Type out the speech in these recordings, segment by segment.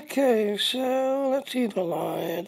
Okay, so let's see the line.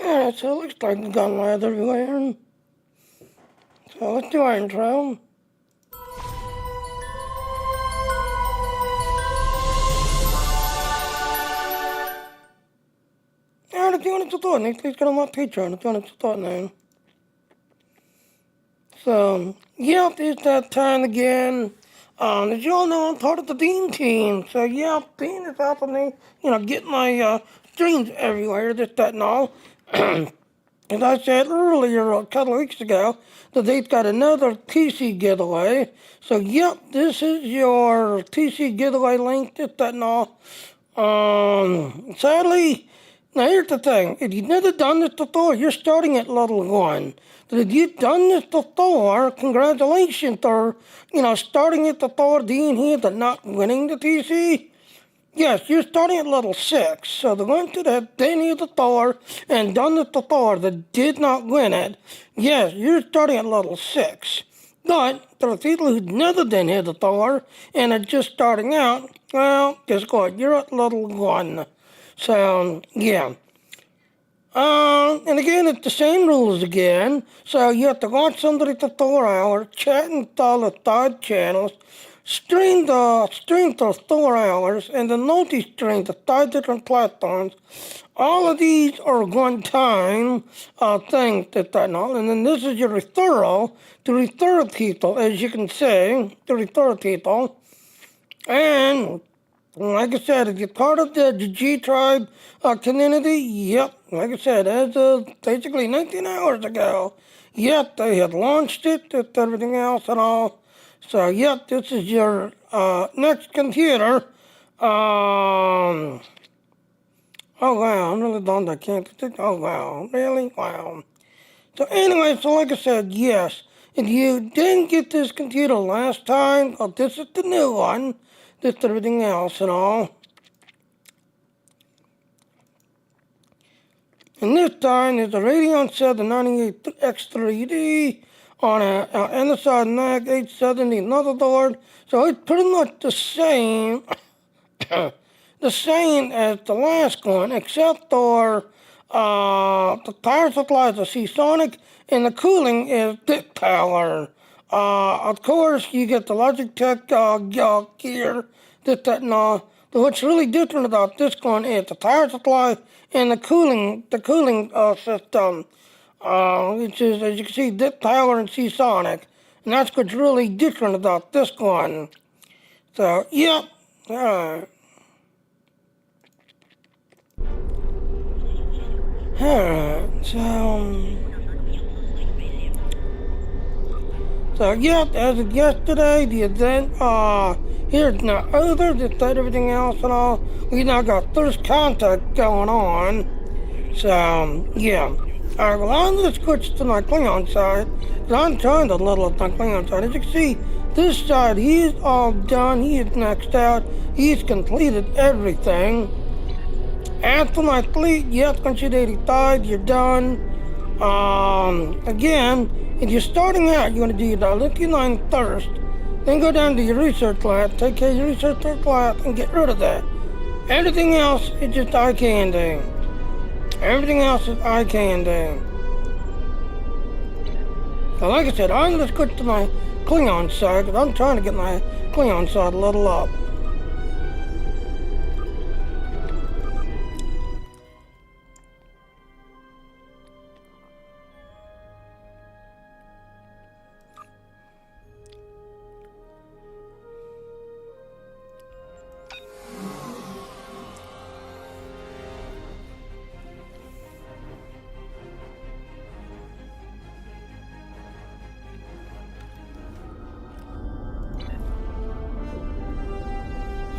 Alright, so it looks like we've got live everywhere. So let's do our intro. Alright, if you want to support me, please get on my Patreon if you want to support me. So, yep, it's that time again. As you all know, I'm part of the Bean team. So, yeah, Bean is helping me, get my streams everywhere, this, that, and all. As I said earlier, a couple of weeks ago, that they've got another TC giveaway. So, yep, this is your TC giveaway link, this, that, and all. Sadly, now here's the thing. If you've never done this before, you're starting at level 1. But if you've done this before, congratulations for, starting at before being here but not winning the TC. Yes, you're starting at level 6, so the ones that have been here before and done this before that did not win it, yes, you're starting at level 6. But for the people who've never done hit a Thor and are just starting out, well, guess what? You're at level 1. So, yeah. And again, it's the same rules again. So you have to watch somebody for 4 hours, chat and all the third channels, stream those 4 hours, and then multi-stream to 5 different platforms. All of these are one-time things and all. And then this is your referral to refer people, as you can see, to refer people. And like I said, if you're part of the G Tribe community, yep, like I said, as of basically 19 hours ago, yep, they had launched it with everything else and all. So, yep, this is your next computer. Oh, wow, I'm really bummed I can't get it. Oh, wow, really? Wow. So, anyway, so like I said, yes, if you didn't get this computer last time, well, this is the new one. This everything else and all. And this time there's a Radeon 798X3D on a NSI NAC 870 motherboard. So it's pretty much the same, the same as the last one, except for the power supply is a Seasonic and the cooling is bit power. Of course, you get the Logitech gear, this, that, and all. But what's really different about this one is the power supply and the cooling system, which is, as you can see, dip power and Seasonic. And that's what's really different about this one. So, yep. Alright, So, yep, as of yesterday, the event here's now over, just like everything else and all. We now got first contact going on. So, yeah. Alright, well, I'm going to switch to my Klingon side, because I'm trying to level up my Klingon side. As you can see, this side, he's all done, he is maxed out, he's completed everything. As for my fleet, yes, consider 85, you're done. Again, if you're starting out, you want to do your lithium line first, then go down to your research lab, take care of your research lab, and get rid of that. Everything else is just eye candy. Everything else is eye candy. So like I said, I'm going to switch to my Klingon side, because I'm trying to get my Klingon side a little up.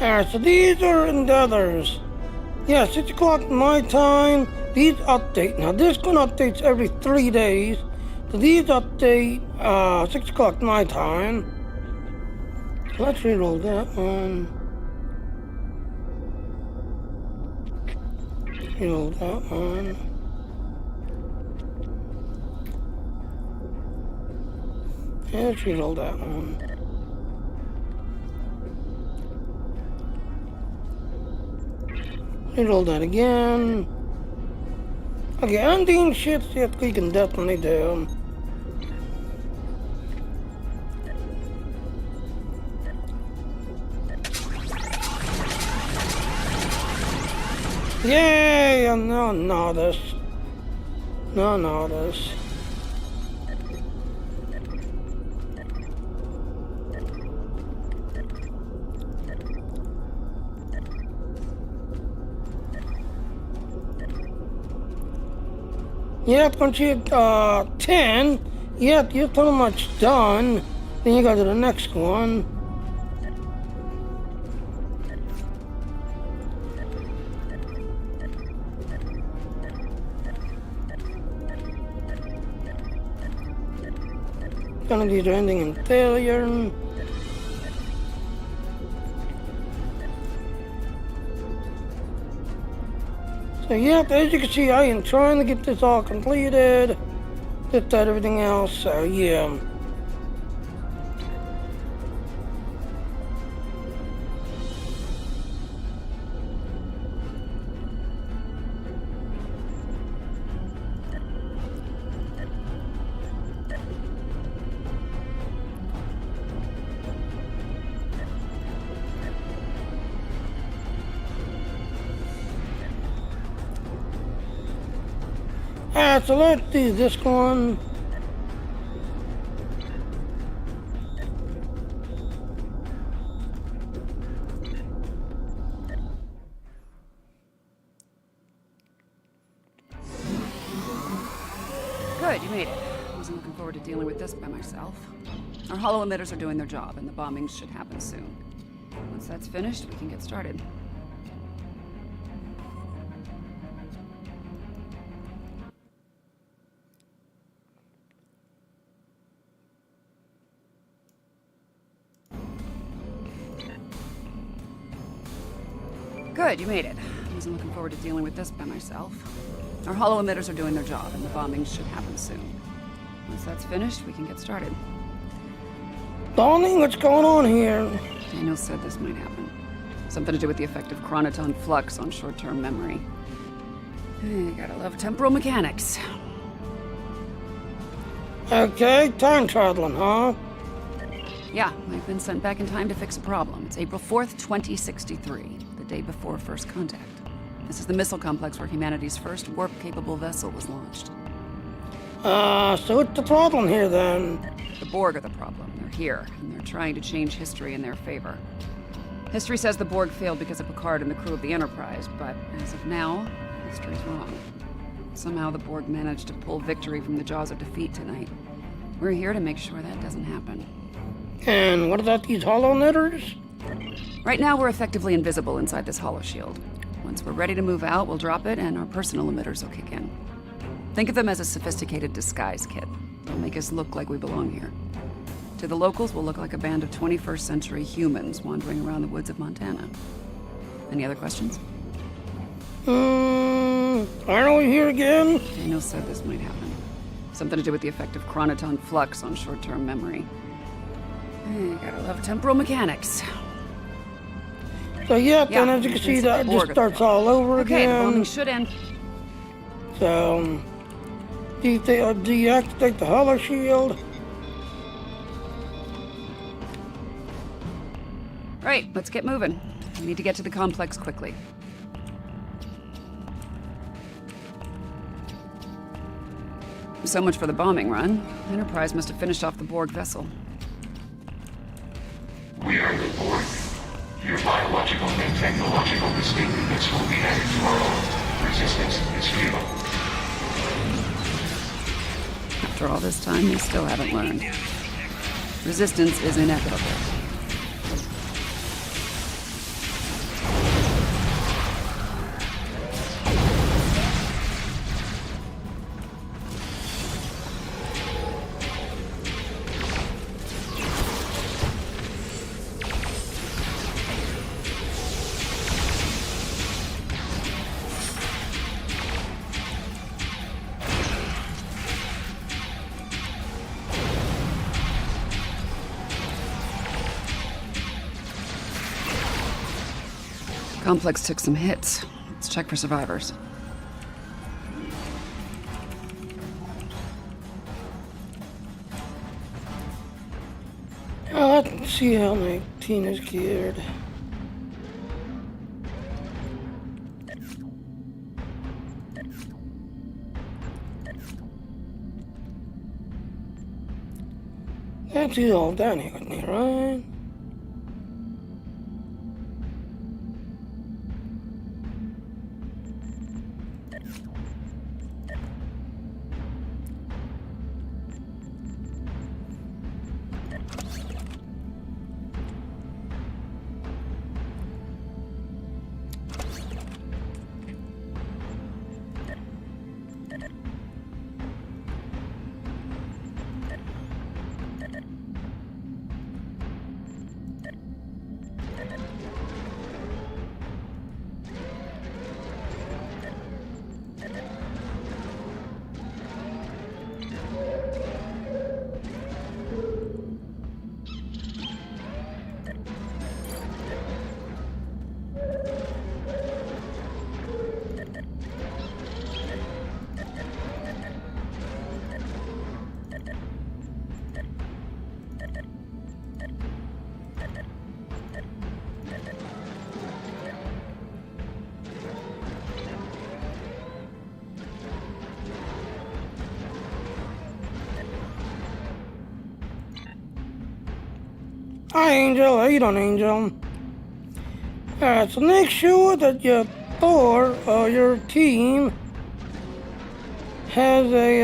Alright, so these are endeavors. Yeah, 6 o'clock my time. These update. Now this one updates every 3 days. So these update 6 o'clock my time. Let's reroll that one. Reroll that one. Yeah, let's reroll that one. Reroll that again. Okay, undoing shit that we can definitely do. Yay! No notice. No notice. Yep, once you hit 10, yep, you're pretty much done. Then you go to the next one. None of these are ending in failure. So yep, as you can see, I am trying to get this all completed. Just that everything else, so yeah. So let's do this one. Good, you made it. I wasn't looking forward to dealing with this by myself. Our hollow emitters are doing their job, and the bombings should happen soon. Once that's finished, we can get started. Good, you made it. I wasn't looking forward to dealing with this by myself. Our hollow emitters are doing their job, and the bombings should happen soon. Once that's finished, we can get started. Donnie, what's going on here? Daniel said this might happen. Something to do with the effect of chronoton flux on short-term memory. You gotta love temporal mechanics. Okay, time traveling, huh? Yeah, I've been sent back in time to fix a problem. It's April 4th, 2063, the day before first contact. This is the missile complex where humanity's first warp-capable vessel was launched. So what's the problem here then? The Borg are the problem. They're here, and they're trying to change history in their favor. History says the Borg failed because of Picard and the crew of the Enterprise, but as of now, history's wrong. Somehow the Borg managed to pull victory from the jaws of defeat tonight. We're here to make sure that doesn't happen. And what about these hollow knitters? Right now, we're effectively invisible inside this hollow shield. Once we're ready to move out, we'll drop it, and our personal emitters will kick in. Think of them as a sophisticated disguise kit. They'll make us look like we belong here. To the locals, we'll look like a band of 21st century humans wandering around the woods of Montana. Any other questions? Aren't we here again? Daniel said this might happen. Something to do with the effect of chronoton flux on short-term memory. You gotta love temporal mechanics. So yeah, then as you can see, that just starts all over Okay, the again. bombing should end. So, deactivate the hollow shield. Right, let's get moving. We need to get to the complex quickly. So much for the bombing run. Enterprise must have finished off the Borg vessel. We are the Borg. Your biological and technological distinct units will be added to our own. Resistance is futile. After all this time, we still haven't learned. Resistance is inevitable. Complex took some hits. Let's check for survivors. Let's see how my team is geared. That's you all down here with me, right? Hi, Angel. How you doing, Angel? Alright, so make sure that your Thor, or your team, has a,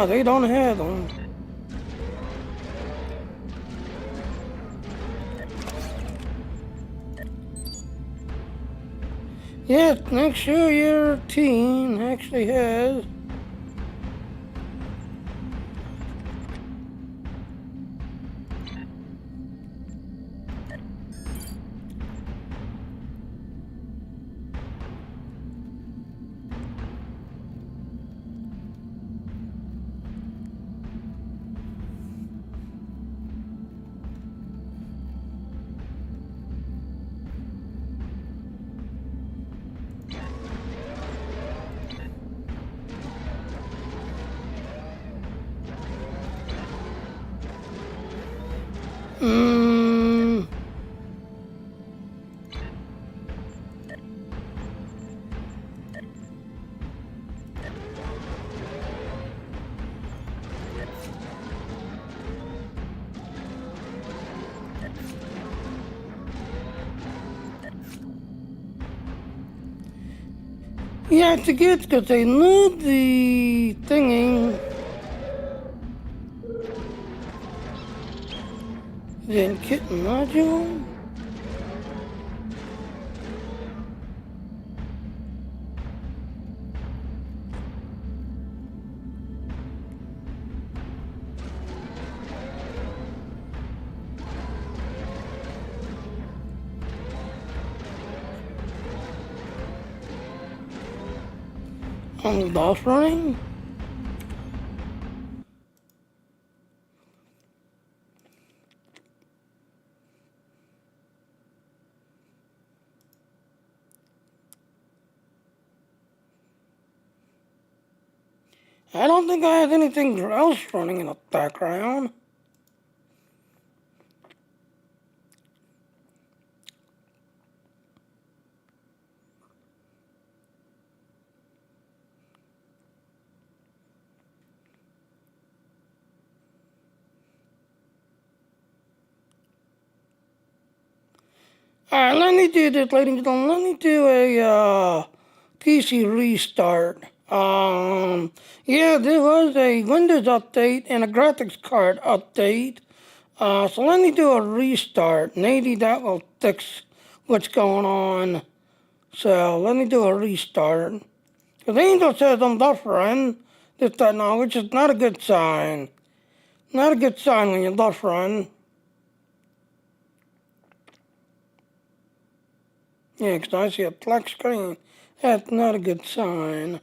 they don't have them. Yes, make sure your team actually has. Yeah, to get, because they need the thingy. Then kitten module. On the offering. I don't think I have anything else running in the background. Alright, let me do this, ladies and gentlemen. Let me do a PC restart. Yeah, there was a Windows update and a graphics card update. So let me do a restart. Maybe that will fix what's going on. So let me do a restart. Because Angel says I'm buffering, this, that, and all, which is not a good sign. Not a good sign when you're buffering. Yeah, because I see a black screen. That's not a good sign.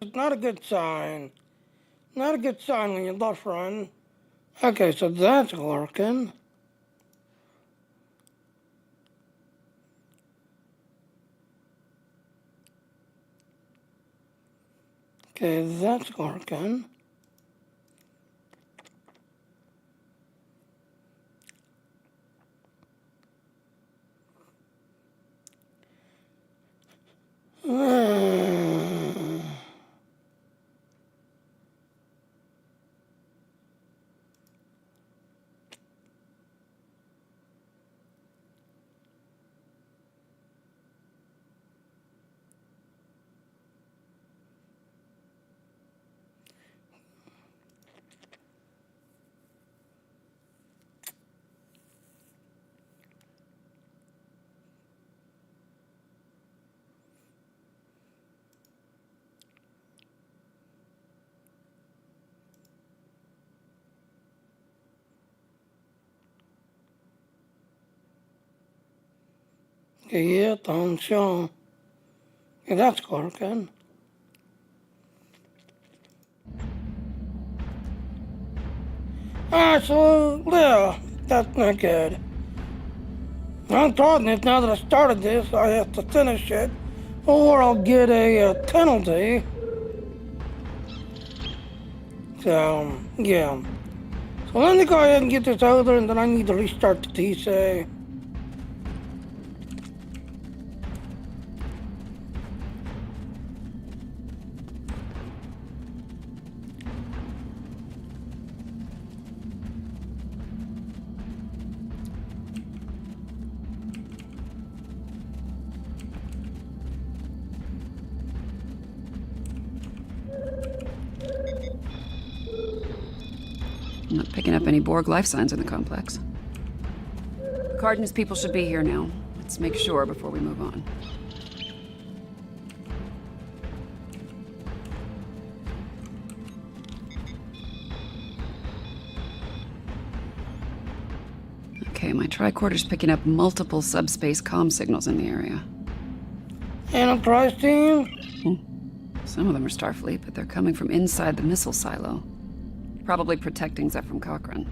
It's not a good sign. Not a good sign when you're buffering. Okay, so that's working. Okay, that's working. Okay, yeah, don't show. Okay, that's working. Alright, so, yeah, that's not good. I'm talking this now that I started this, I have to finish it, or I'll get a penalty. So, yeah. So let me go ahead and get this over, and then I need to restart the PC. I'm not picking up any Borg life signs in the complex. Card and his people should be here now. Let's make sure before we move on. Okay, my tricorder's picking up multiple subspace comm signals in the area. Enterprise team? Some of them are Starfleet, but they're coming from inside the missile silo. Probably protecting Zephyr Cochrane.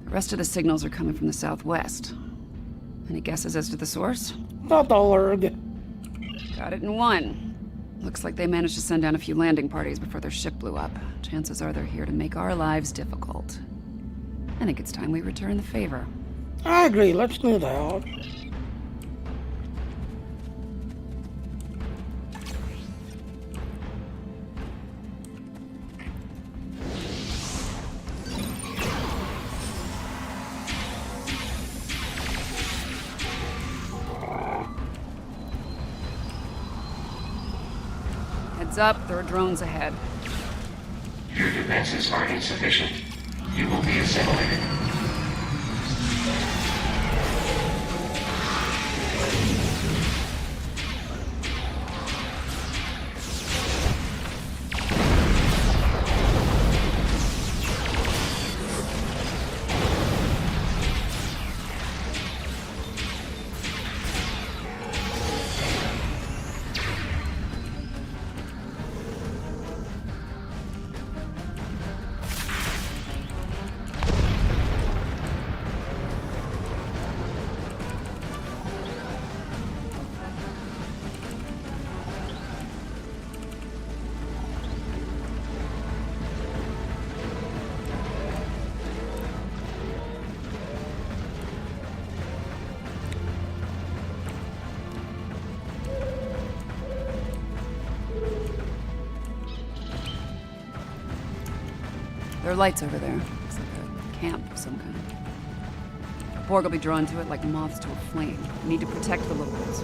The rest of the signals are coming from the southwest. Any guesses as to the source? Not the Lurg. Got it in one. Looks like they managed to send down a few landing parties before their ship blew up. Chances are they're here to make our lives difficult. I think it's time we return the favor. I agree, let's do that. Heads up, there are drones ahead. Your defenses are insufficient. You will be assimilated. There are lights over there. Looks like a camp of some kind. Borg will be drawn to it like moths to a flame. We need to protect the locals.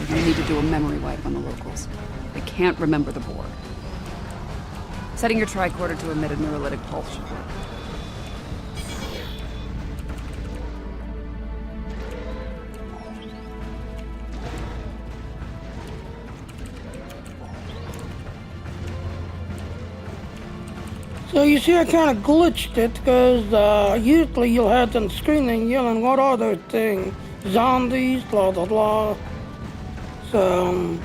We need to do a memory wipe on the locals. They can't remember the Borg. Setting your tricorder to emit a neurolytic pulse should work. So you see I kind of glitched it because usually you'll have them screaming, yelling, what are those things? Zombies, blah, blah, blah. So...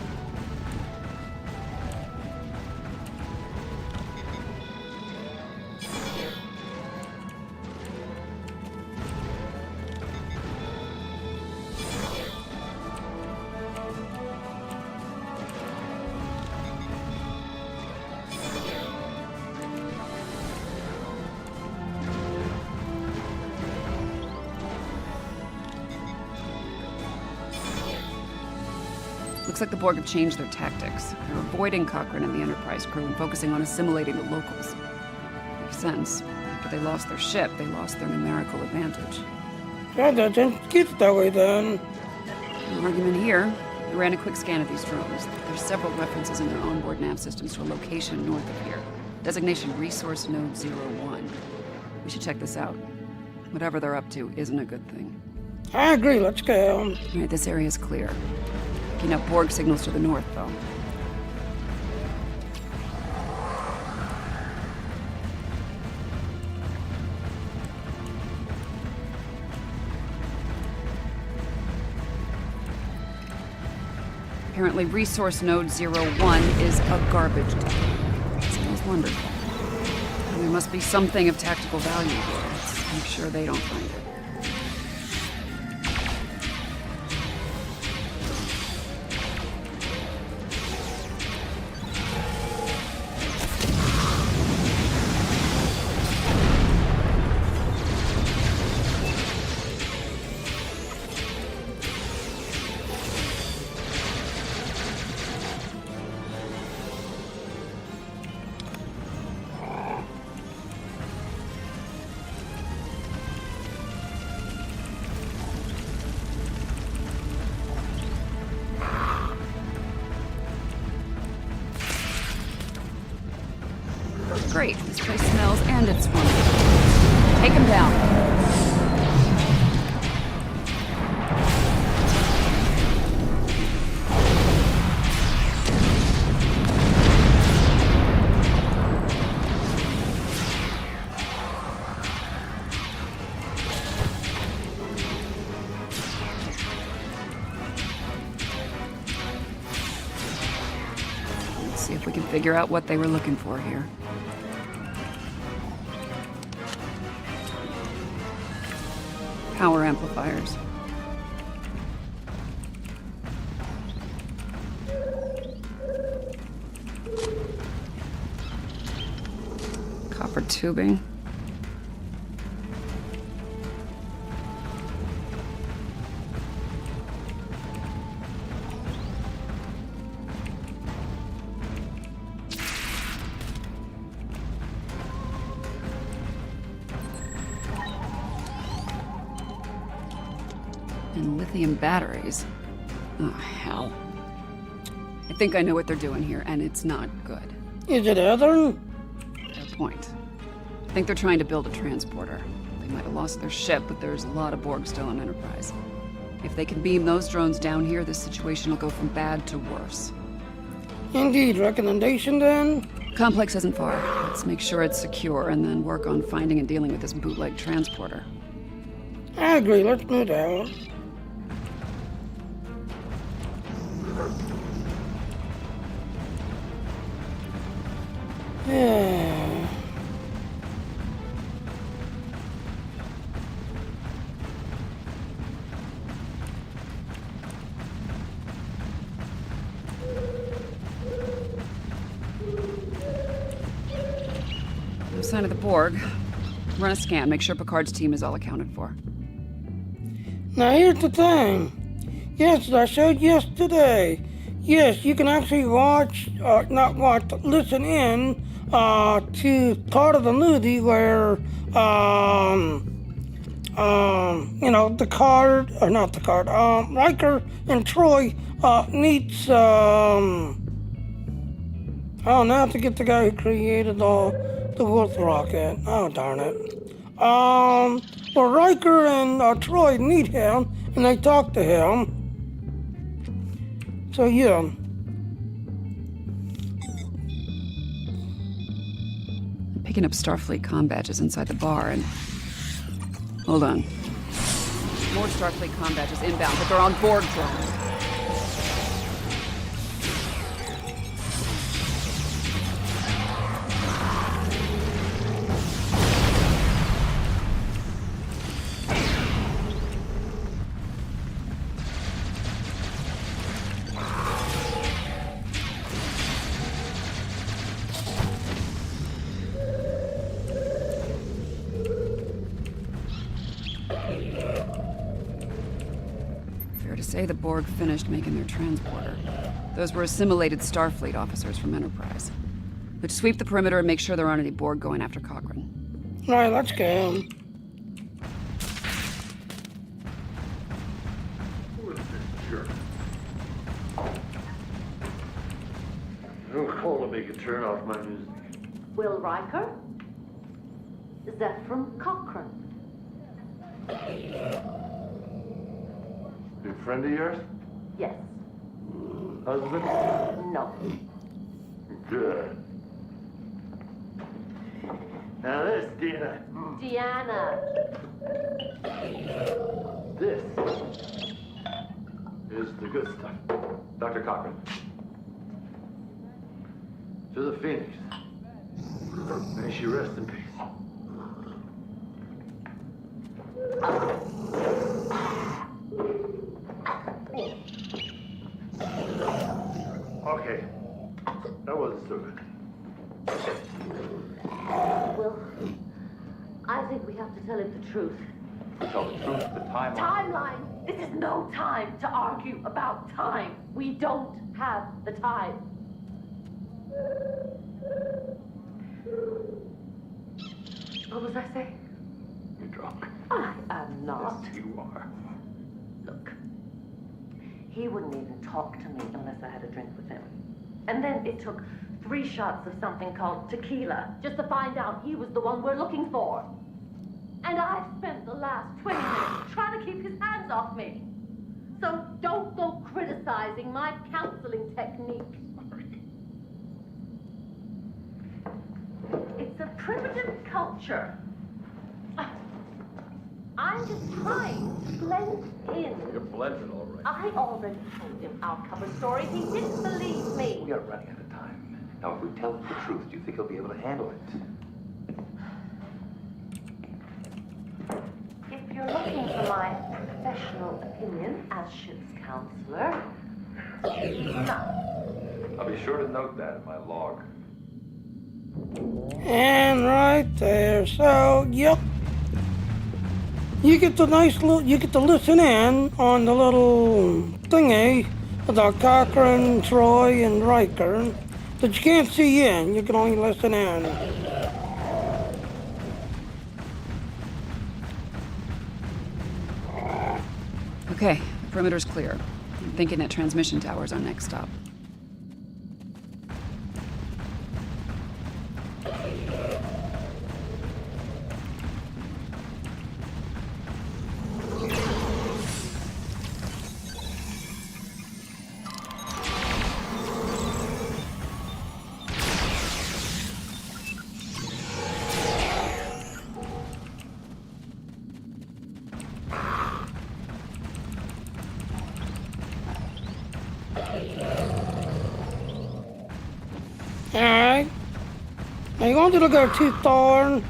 Looks like the Borg have changed their tactics. They're avoiding Cochrane and the Enterprise crew and focusing on assimilating the locals. Makes sense. After they lost their ship, they lost their numerical advantage. That doesn't keep it that way then. No argument here. I ran a quick scan of these drones. There's several references in their onboard nav systems to a location north of here. Designation Resource Node 01. We should check this out. Whatever they're up to isn't a good thing. I agree, let's go. Alright, this area's clear. Picking up Borg signals to the north, though. Apparently, Resource Node 01 is a garbage dump. Sounds wonderful. There must be something of tactical value here. Let's make sure they don't find it. Great. This place smells and it's wonderful. Take him down. Let's see if we can figure out what they were looking for here. Power amplifiers. Copper tubing. And lithium batteries. Oh, hell. I think I know what they're doing here, and it's not good. Is it other? Fair point. I think they're trying to build a transporter. They might have lost their ship, but there's a lot of Borg still on Enterprise. If they can beam those drones down here, this situation will go from bad to worse. Indeed. Recommendation then? Complex isn't far. Let's make sure it's secure, and then work on finding and dealing with this bootleg transporter. I agree, let's move out. Yeah. No sign of the Borg. Run a scan, make sure Picard's team is all accounted for. Now here's the thing. Yes, as I showed yesterday. Yes, you can actually watch, not watch, listen in to part of the movie where, the card, or not the card, Riker and Troy meets, oh, now I have to get the guy who created the Wolf rocket. Oh, darn it. Well, Riker and Troy meet him, and they talk to him. So, yeah. I'm picking up Starfleet comm badges inside the bar, and... Hold on. More Starfleet comm badges inbound, but they're on Borg drones. say the Borg finished making their transporter. Those were assimilated Starfleet officers from Enterprise. Which sweep the perimeter and make sure there aren't any Borg going after Cochrane. All right, let's go. Who is this jerk? Don't call to make a turn off my music. Will Riker? Zephyr Cochrane. Your friend of yours? Yes. Husband? No. Good. Now this, Deanna. this is the good stuff. Dr. Cochrane. To the Phoenix. May she rest in peace. Okay. That wasn't so good. Well, I think we have to tell him the truth. Tell the truth, the timeline. Timeline! This is no time to argue about time. We don't have the time. What was I saying? You're drunk. I am not. Yes, you are. Look, he wouldn't even talk to me unless I had a drink with him. And then it took 3 shots of something called tequila just to find out he was the one we're looking for. And I've spent the last 20 minutes trying to keep his hands off me. So don't go criticizing my counseling technique. It's a primitive culture. I'm just trying to blend in. You're blended all right. I already told him our cover story. He didn't believe me. We are running out of time. Now, if we tell him the truth, do you think he'll be able to handle it? If you're looking for my professional opinion as ship's counselor, no. I'll be sure to note that in my log. And right there. So, yep. You get the you get to listen in on the little thingy about Cochrane, Troy, and Riker. But you can't see in, you can only listen in. Okay, the perimeter's clear. I'm thinking that transmission tower's our next stop. Alright. Now you want to look at tooth thorn.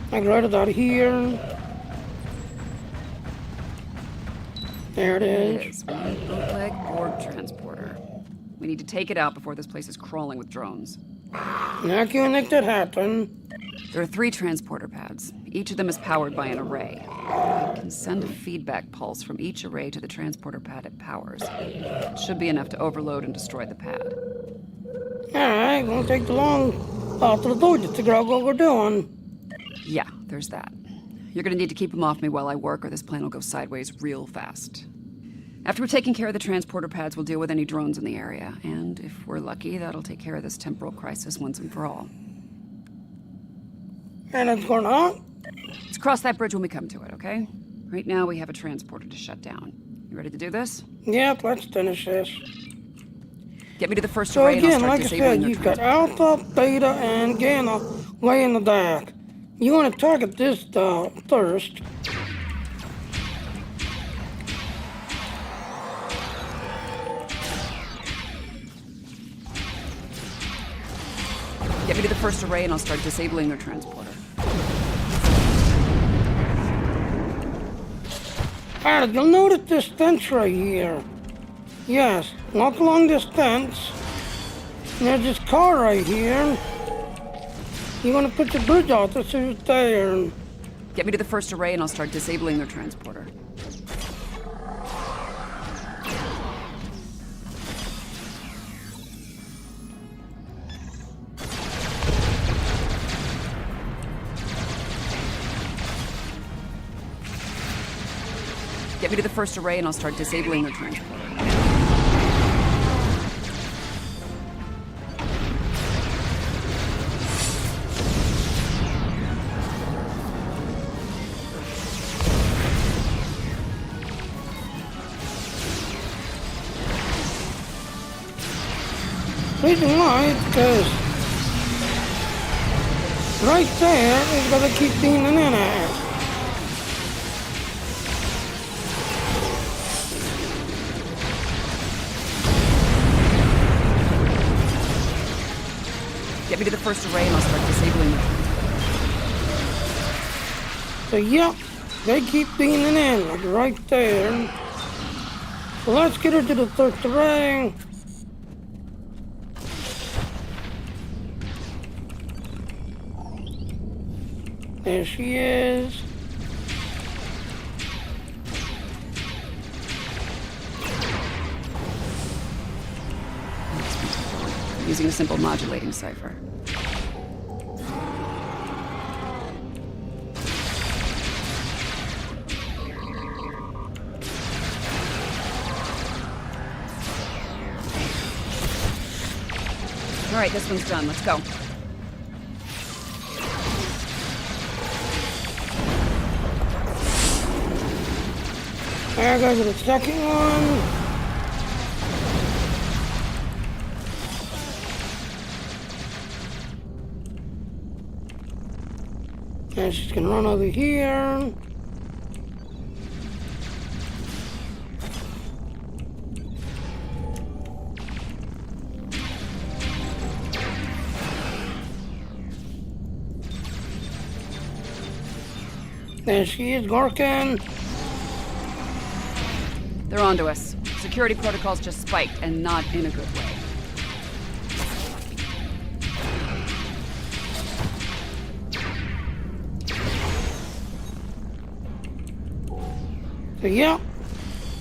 I can write it out here. There it It is. is. One bootleg Borg transporter. We need to take it out before this place is crawling with drones. Now can you make that happen? There are 3 transporter pads. Each of them is powered by an array. I can send a feedback pulse from each array to the transporter pad it powers. It should be enough to overload and destroy the pad. Alright, won't take too long after the door to figure out what we're doing. Yeah, there's that. You're gonna need to keep them off me while I work, or this plan will go sideways real fast. After we're taking care of the transporter pads, we'll deal with any drones in the area. And if we're lucky, that'll take care of this temporal crisis once and for all. And it's going on. Let's cross that bridge when we come to it, okay? Right now, we have a transporter to shut down. You ready to do this? Yep, let's finish this. Get me to the first So array and I'll again, start like I disabling said, their you've got transporter. Alpha, Beta, and Gamma way in the back. You want to target this first. Get me to the first array and I'll start disabling their transporter. Alright, you'll notice this fence right here. Yes, walk along this fence. And there's this car right here. You want to put your bridge out to see who's there. Get me to the first array and I'll start disabling their transporter. Get me to the first array and I'll start disabling their transporter. Reason why, because right there is gonna keep being an inner. Get me to the first array and I'll start disabling the transporter. So yep, they keep being an in, like right there. So let's get her to the first array. There she is. Using a simple modulating cipher. All right, this one's done. Let's go. There goes the second one. And she's gonna run over here. There she is, Gorkin. They're onto us. Security protocols just spiked, and not in a good way. So yeah,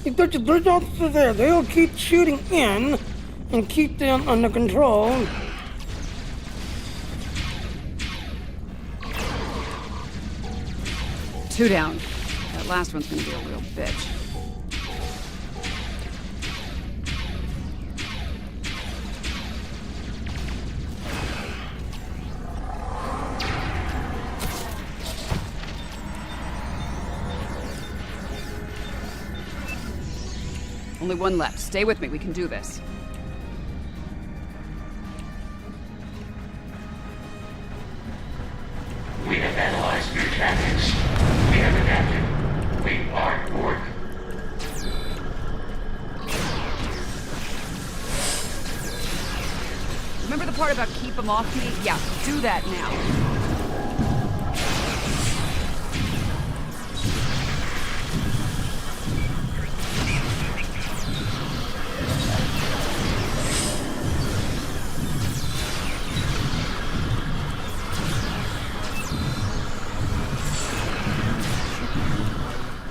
if there's a bridge officer there, they'll keep shooting in and keep them under control. Two down. That last one's gonna be a real bitch. Only one left. Stay with me. We can do this. We have analyzed your tactics. We have adapted. We are bored. Remember the part about keep them off me? Yeah, do that now.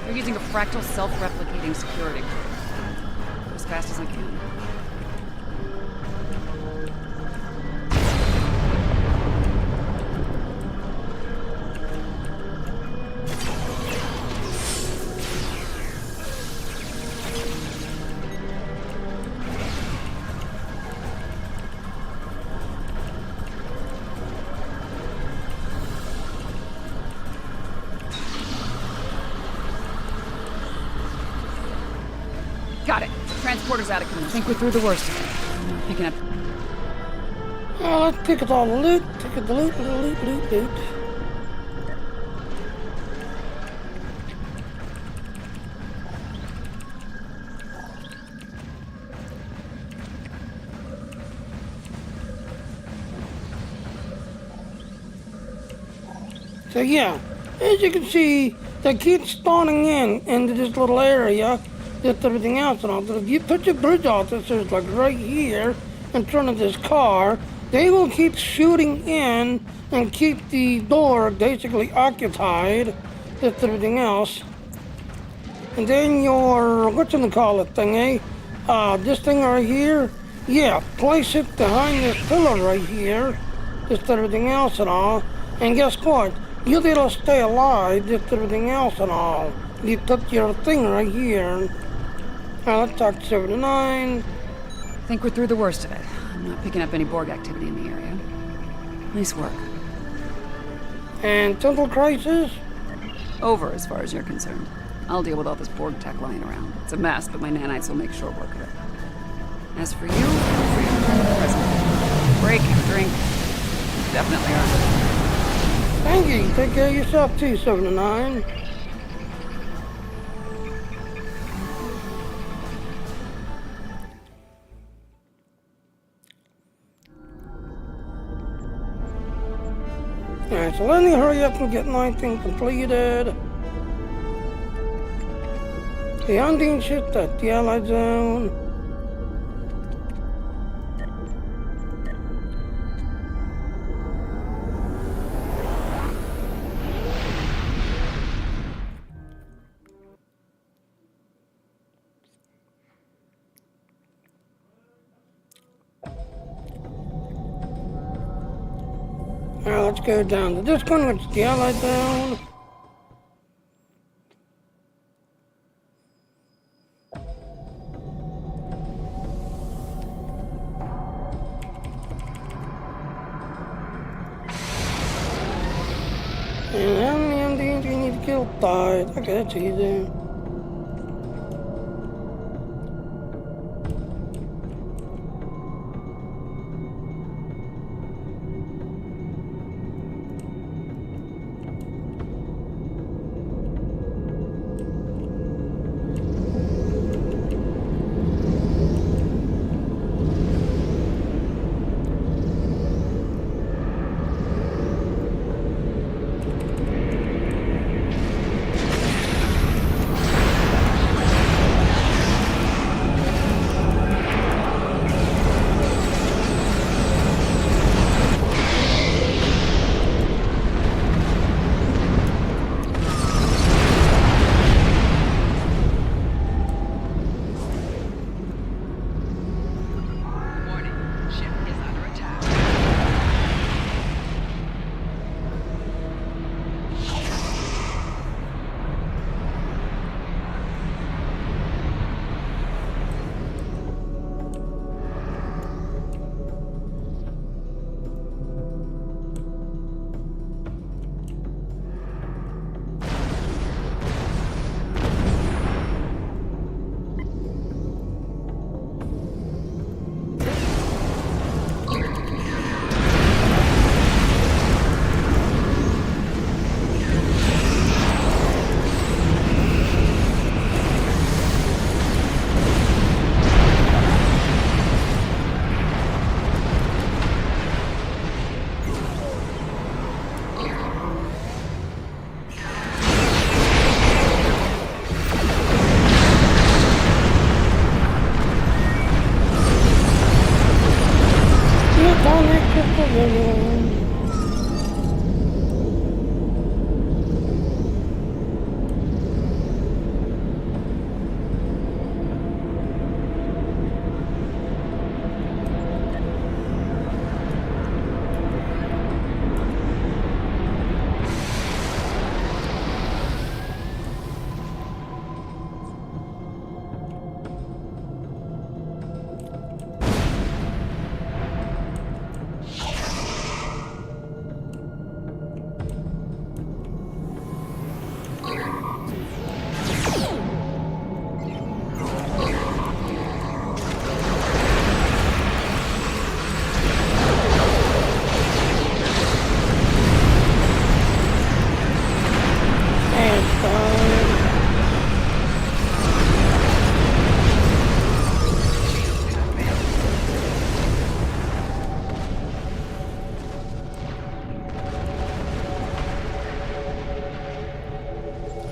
They're using a fractal self-replicating security. Go as fast as I can. Got it. The transporter's out of commission. I think we're through the worst. Picking up. Well, let's pick up all the loot. Pick up the loot, loot. So yeah, as you can see, they keep spawning in into this little area. Just everything else and all. But if you put your bridge officers like right here in front of this car, they will keep shooting in and keep the door basically occupied. Just everything else. And then your whatchamacallit thing, eh? This thing right here, yeah, place it behind this pillar right here. Just everything else and all. And guess what? You'll be able to stay alive, just everything else and all. You took your thing right here. Let's talk 79. I think we're through the worst of it. I'm not picking up any Borg activity in the area. Nice work. And Central Crisis? Over as far as you're concerned. I'll deal with all this Borg tech lying around. It's a mess, but my nanites will make short work of it. As for you, feel free to enjoy the present. Break, have a drink. Definitely earned it. Thank you. Take care of yourself too, 79. Alright, so let me hurry up and get my thing completed. The Undine shit at the Allied Zone. Alright, let's go down to this one, which is the Allied Zone. And how many MDs do you need to kill? 5. Okay, that's easy.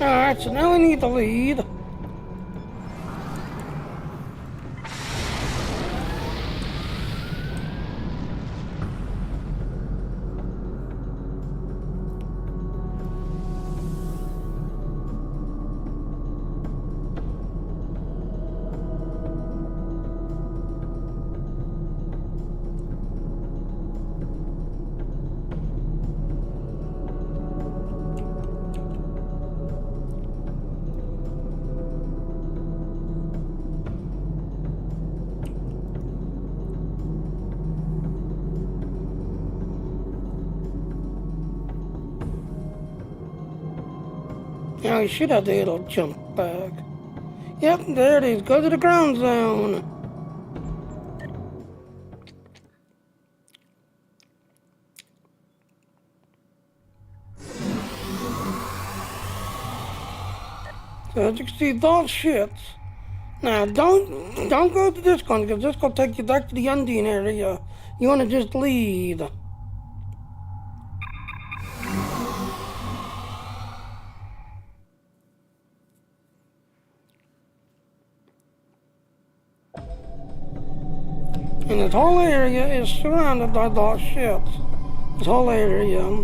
Alright, so now we need the lead. Now you should have the little jump back. Yep, there it is. Go to the ground zone. So as you can see, those shits. Now don't go to this one because this will take you back to the Undine area. You want to just leave. And this whole area is surrounded by those ships. This whole area.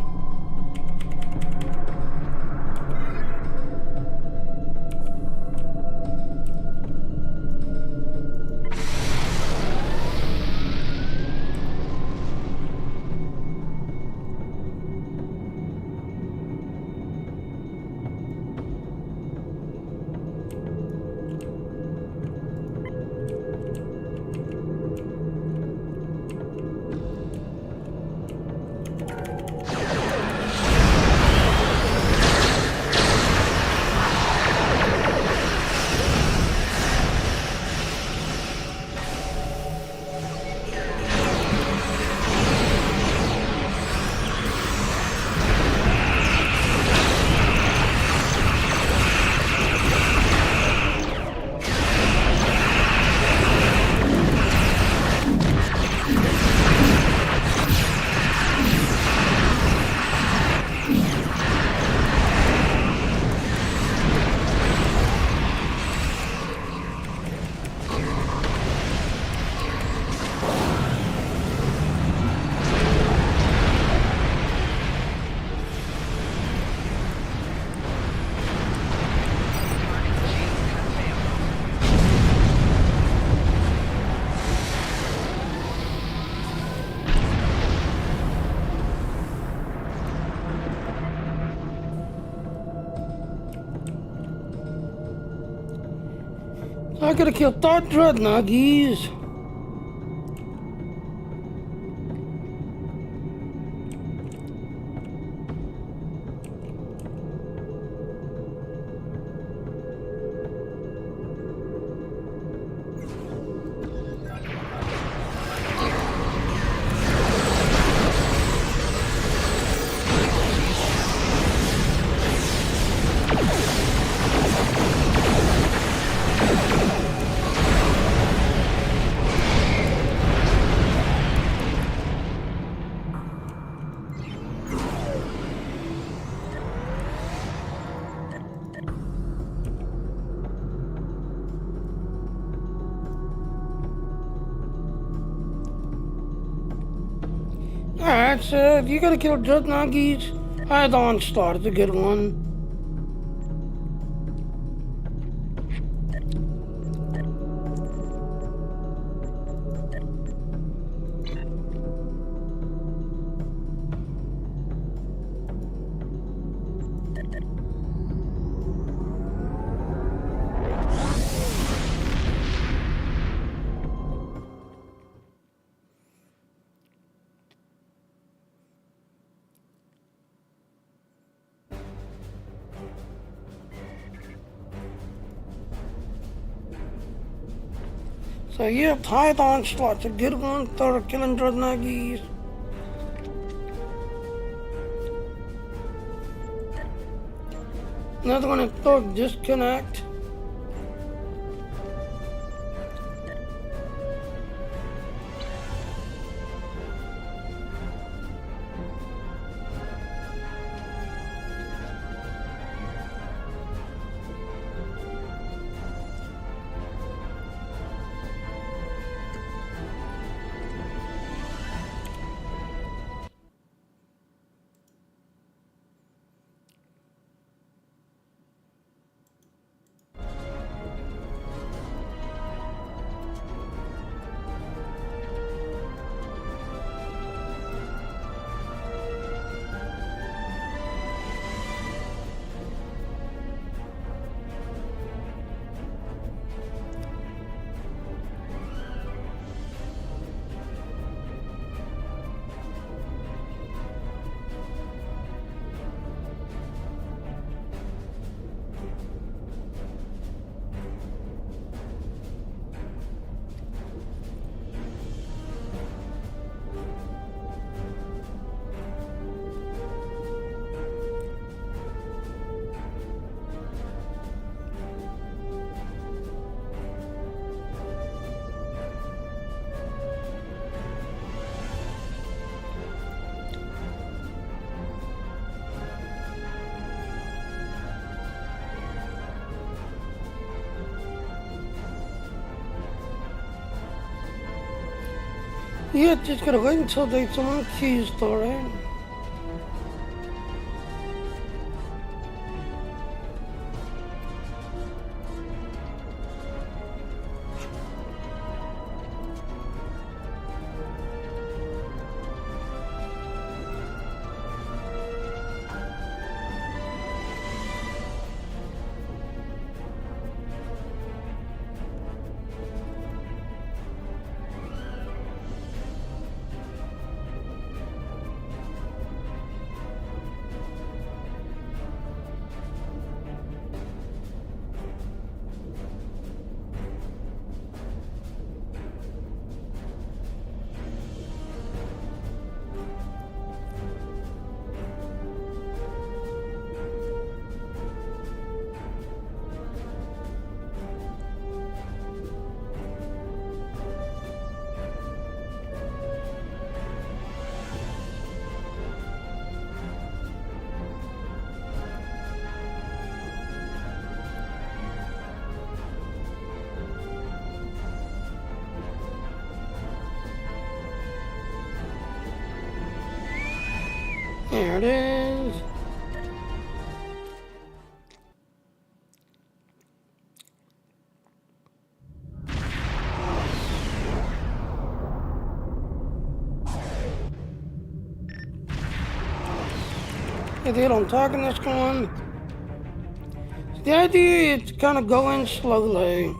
I gotta kill that dreadnoughties. Alright, so if you gotta kill dreadnoughties, I'd onslaught is a good one. So yeah, Tide Onslaught's a good one for killing dreadnoughties. Another one is called Disconnect. Yeah, just gotta wait until they someone keys store it. There it is. If they don't talk in this one, the idea is to kind of go in slowly.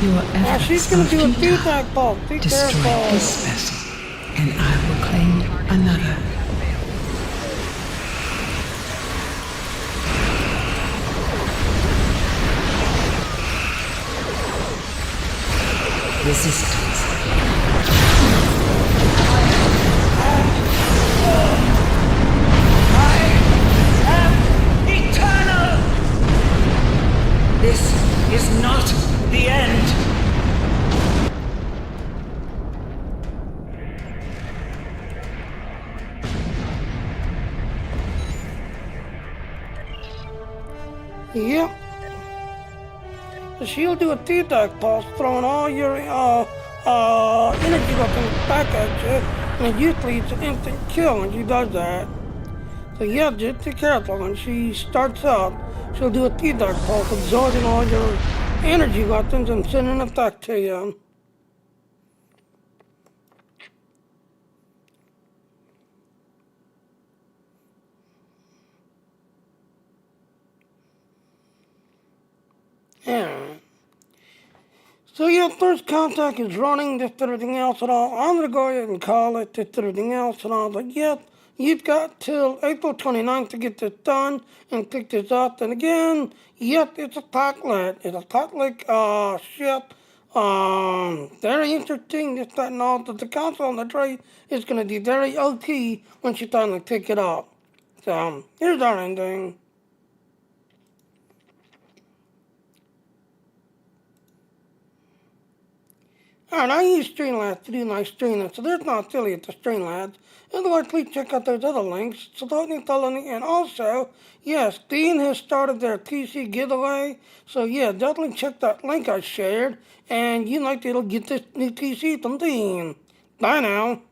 Your Now efforts she's gonna are do a futile. feedback pulse. Be Destroy careful. this vessel, and I will claim another. Resistance. Eternal! This is not the end. Yep. She'll do a feedback pulse, throwing all your energy weapons back at you, and usually it's an instant kill when she does that. So yeah, just be careful. When she starts out, she'll do a feedback pulse, absorbing all your energy weapons and sending it back to you. Yeah. So yeah, first contact is running, just everything else and all. I'm gonna go ahead and call it, just everything else and all. But yep, you've got till April 29th to get this done and pick this up. And again, yep, it's a Pakled. It's a Pakled ship. Very interesting, this, that, and all. But the console on the tray is gonna be very OT when she finally pick it up. So here's our ending. Alright, I use Streamlabs to do my streaming, so there's no affiliate to Streamlabs. Otherwise, please check out those other links, and also, yes, Dean has started their PC giveaway, so yeah, definitely check that link I shared, and you might be able to get this new PC from Dean. Bye now.